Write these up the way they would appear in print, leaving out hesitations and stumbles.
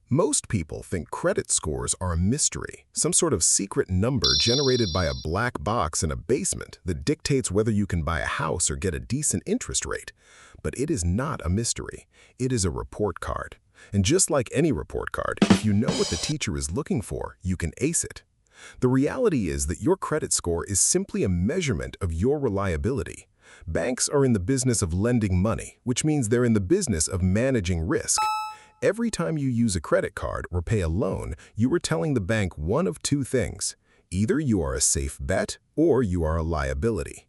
Most people think credit scores are a mystery, some sort of secret number generated by a black box in a basement that dictates whether you can buy a house or get a decent interest rate. But it is not a mystery. It is a report card. And just like any report card, if you know what the teacher is looking for, you can ace it. The reality is that your credit score is simply a measurement of your reliability. Banks are in the business of lending money, which means they're in the business of managing risk. Every time you use a credit card or pay a loan, you are telling the bank one of two things. Either you are a safe bet or you are a liability.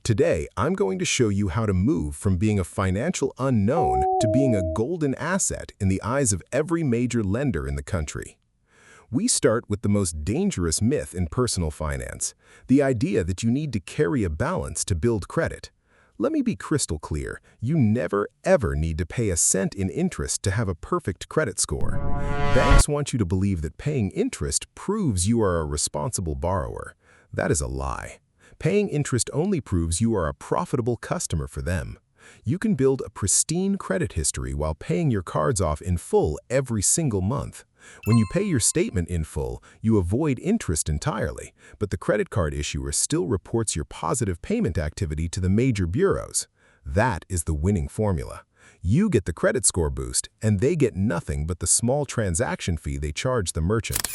Today, I'm going to show you how to move from being a financial unknown to being a golden asset in the eyes of every major lender in the country. We start with the most dangerous myth in personal finance, the idea that you need to carry a balance to build credit. Let me be crystal clear, you never ever need to pay a cent in interest to have a perfect credit score. Banks want you to believe that paying interest proves you are a responsible borrower. That is a lie. Paying interest only proves you are a profitable customer for them. You can build a pristine credit history while paying your cards off in full every single month. When you pay your statement in full, you avoid interest entirely, but the credit card issuer still reports your positive payment activity to the major bureaus. That is the winning formula. You get the credit score boost, and they get nothing but the small transaction fee they charge the merchant.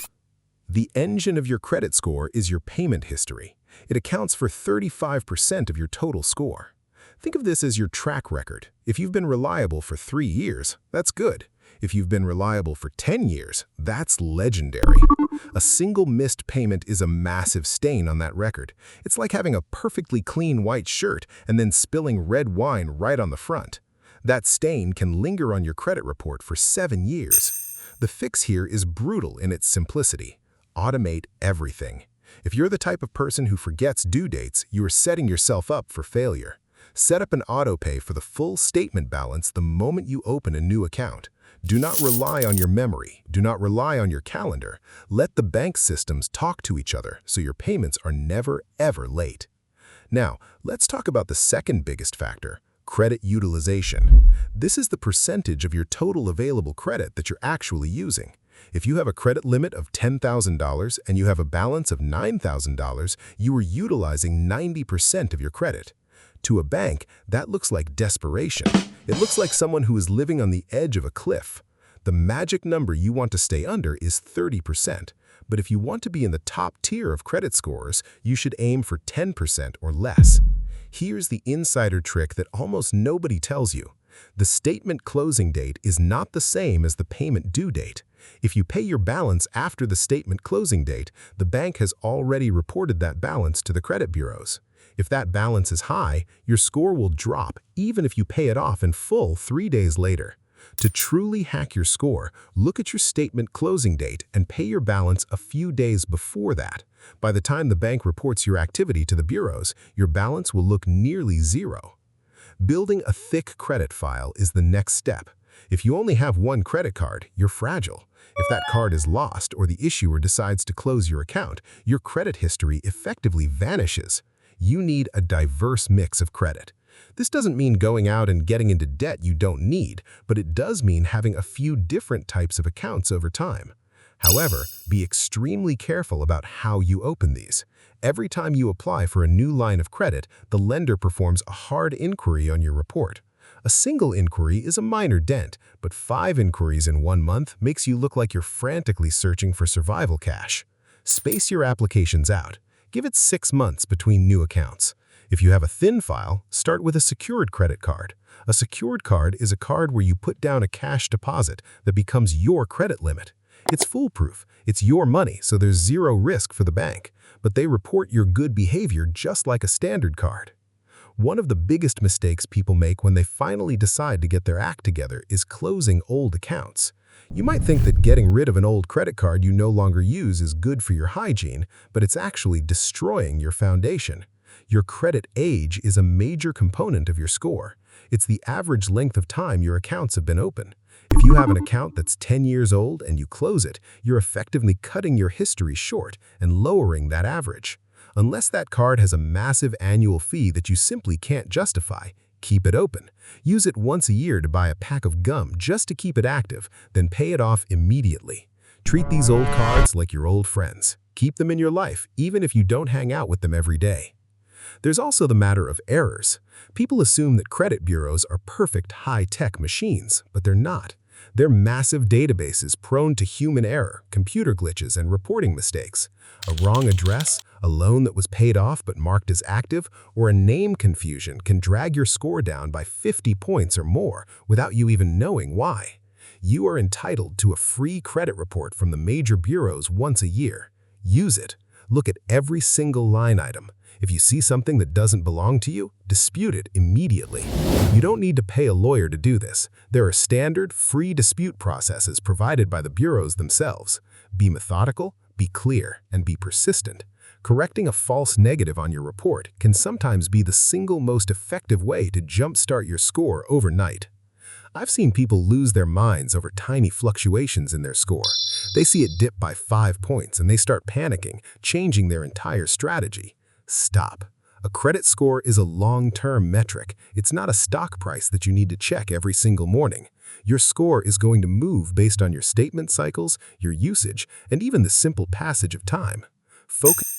The engine of your credit score is your payment history. It accounts for 35% of your total score. Think of this as your track record. If you've been reliable for 3 years, that's good. If you've been reliable for 10 years, that's legendary. A single missed payment is a massive stain on that record. It's like having a perfectly clean white shirt and then spilling red wine right on the front. That stain can linger on your credit report for 7 years. The fix here is brutal in its simplicity. Automate everything. If you're the type of person who forgets due dates, you are setting yourself up for failure. Set up an autopay for the full statement balance the moment you open a new account. Do not rely on your memory. Do not rely on your calendar. Let the bank systems talk to each other so your payments are never, ever late. Now, let's talk about the second biggest factor, credit utilization. This is the percentage of your total available credit that you're actually using. If you have a credit limit of $10,000 and you have a balance of $9,000, you are utilizing 90% of your credit. To a bank, that looks like desperation. It looks like someone who is living on the edge of a cliff. The magic number you want to stay under is 30%, but if you want to be in the top tier of credit scores, you should aim for 10% or less. Here's the insider trick that almost nobody tells you. The statement closing date is not the same as the payment due date. If you pay your balance after the statement closing date, the bank has already reported that balance to the credit bureaus. If that balance is high, your score will drop even if you pay it off in full 3 days later. To truly hack your score, look at your statement closing date and pay your balance a few days before that. By the time the bank reports your activity to the bureaus, your balance will look nearly zero. Building a thick credit file is the next step. If you only have one credit card, you're fragile. If that card is lost or the issuer decides to close your account, your credit history effectively vanishes. You need a diverse mix of credit. This doesn't mean going out and getting into debt you don't need, but it does mean having a few different types of accounts over time. However, be extremely careful about how you open these. Every time you apply for a new line of credit, the lender performs a hard inquiry on your report. A single inquiry is a minor dent, but 5 inquiries in 1 month makes you look like you're frantically searching for survival cash. Space your applications out. Give it 6 months between new accounts. If you have a thin file, start with a secured credit card. A secured card is a card where you put down a cash deposit that becomes your credit limit. It's foolproof. It's your money, so there's zero risk for the bank, but they report your good behavior just like a standard card. One of the biggest mistakes people make when they finally decide to get their act together is closing old accounts. You might think that getting rid of an old credit card you no longer use is good for your hygiene, but it's actually destroying your foundation. Your credit age is a major component of your score. It's the average length of time your accounts have been open. If you have an account that's 10 years old and you close it, you're effectively cutting your history short and lowering that average. Unless that card has a massive annual fee that you simply can't justify, Keep it open. Use it once a year to buy a pack of gum just to keep it active, then pay it off immediately. Treat these old cards like your old friends. Keep them in your life, even if you don't hang out with them every day. There's also the matter of errors. People assume that credit bureaus are perfect high-tech machines, but they're not. They're massive databases prone to human error, computer glitches, and reporting mistakes. A wrong address, a loan that was paid off but marked as active, or a name confusion can drag your score down by 50 points or more without you even knowing why. You are entitled to a free credit report from the major bureaus once a year. Use it. Look at every single line item. If you see something that doesn't belong to you, dispute it immediately. You don't need to pay a lawyer to do this. There are standard, free dispute processes provided by the bureaus themselves. Be methodical, be clear, and be persistent. Correcting a false negative on your report can sometimes be the single most effective way to jumpstart your score overnight. I've seen people lose their minds over tiny fluctuations in their score. They see it dip by 5 points and they start panicking, changing their entire strategy. Stop. A credit score is a long-term metric. It's not a stock price that you need to check every single morning. Your score is going to move based on your statement cycles, your usage, and even the simple passage of time. Focus